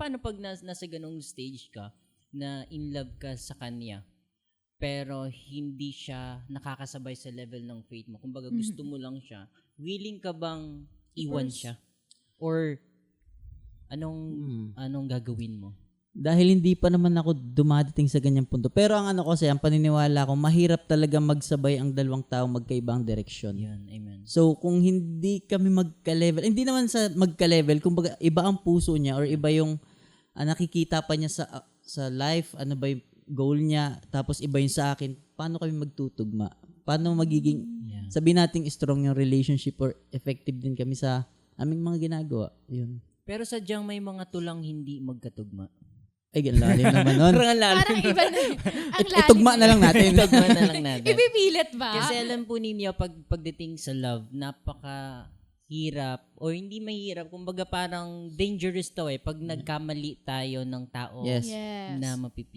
paano pag nasa ganung stage ka na in love ka sa kanya pero hindi siya nakakasabay sa level ng faith mo. Kumbaga gusto mo lang siya. Willing ka bang iwan siya? Or anong gagawin mo? Dahil hindi pa naman ako dumadating sa ganyang punto. Pero ang kasi, ang paniniwala ko, mahirap talaga magsabay ang dalawang tao magkaibang direksyon. Yan, amen. So, kung hindi kami magka-level, hindi naman sa magka-level, kumbaga iba ang puso niya or iba yung nakikita pa niya sa life, ano ba yung goal niya, tapos iba yung sa akin, paano kami magtutugma? Paano magiging, sabihin natin strong yung relationship or effective din kami sa aming mga ginagawa. Yun. Pero sadyang may mga tulang hindi magkatugma. Ay, lalim naman nun. Parang iba na. Ang lalim. Itugma na lang natin. Itugma na lang natin. Ipipilit ba? Kasi alam po ninyo, pagdating sa love, napaka-hirap o hindi mahirap. Kumbaga parang dangerous to pag nagkamali tayo ng tao Yes. na mapipili.